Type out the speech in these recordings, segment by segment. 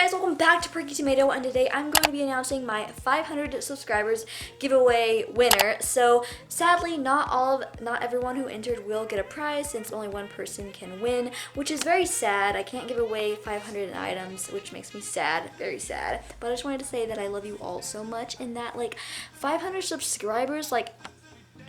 guys, welcome back to PerkyTomato, and today I'm going to be announcing my 500 subscribers giveaway winner. So sadly, not everyone who entered will get a prize since only one person can win, which is very sad. I can't give away 500 items, which makes me sad, very sad. But I just wanted to say that I love you all so much, and that like 500 subscribers, like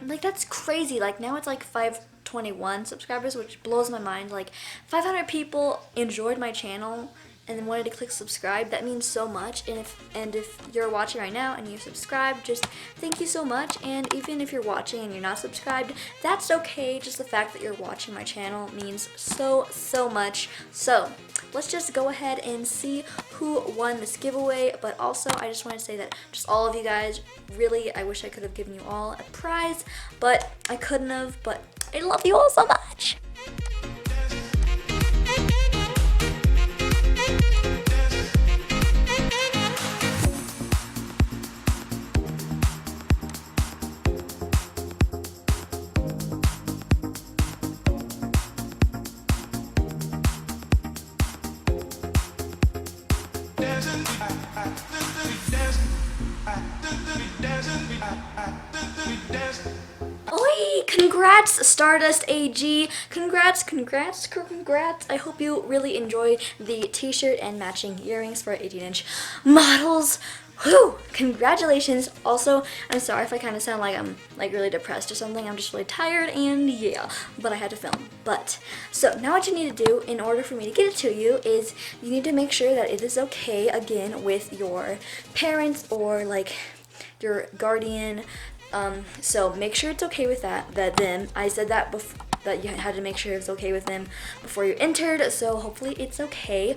that's crazy. Like now it's like 521 subscribers, which blows my mind. Like 500 people enjoyed my channel and then wanted to click subscribe. That means so much. And if you're watching right now and you're subscribed, just thank you so much. And even if you're watching and you're not subscribed, that's okay. Just the fact that you're watching my channel means so much. So let's just go ahead and see who won this giveaway. But also, I just want to say that just all of you guys, really, I wish I could have given you all a prize, but I couldn't have. But I love you all so much. Oi! Congrats, Stardust AG! Congrats! I hope you really enjoyed the t-shirt and matching earrings for 18-inch models. Whew! Congratulations! Also, I'm sorry if I kind of sound like I'm like really depressed or something. I'm just really tired, and yeah, but I had to film. But so now what you need to do in order for me to get it to you is you need to make sure that it is okay again with your parents or like your guardian. So make sure it's okay with them. I said that before, that you had to make sure it was okay with them before you entered, so hopefully it's okay.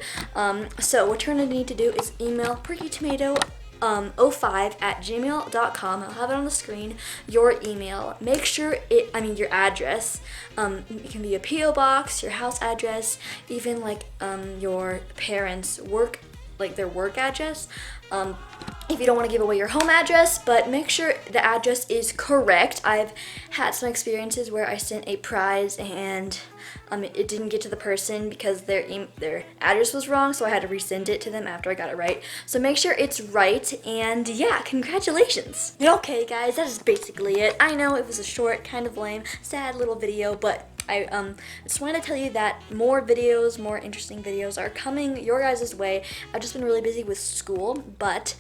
So what you're going to need to do is email PerkyTomato05@gmail.com. I'll have it on the screen, your email. Make sure your address. It can be a P.O. box, your house address, even like your parents' work, like their work address. If you don't want to give away your home address, but make sure the address is correct. I've had some experiences where I sent a prize and it didn't get to the person because their address was wrong, so I had to resend it to them after I got it right. So make sure it's right, and yeah, congratulations. Okay guys, that is basically it. I know it was a short, kind of lame, sad little video, but I just wanted to tell you that more videos, more interesting videos are coming your guys' way. I've just been really busy with school, but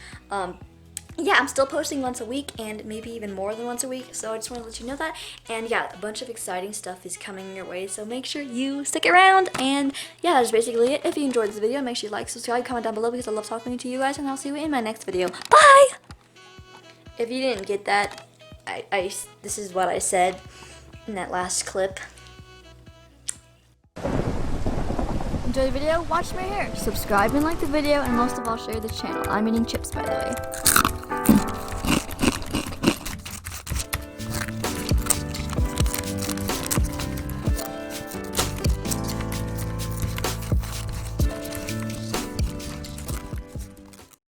yeah, I'm still posting once a week and maybe even more than once a week, so I just want to let you know that. And yeah, a bunch of exciting stuff is coming your way, so make sure you stick around. And yeah, that's basically it. If you enjoyed this video, make sure you like, subscribe, comment down below because I love talking to you guys, and I'll see you in my next video. Bye! If you didn't get that, this is what I said in that last clip. Enjoy the video, watch my hair, subscribe and like the video, and most of all share the channel. I'm eating chips, by the way.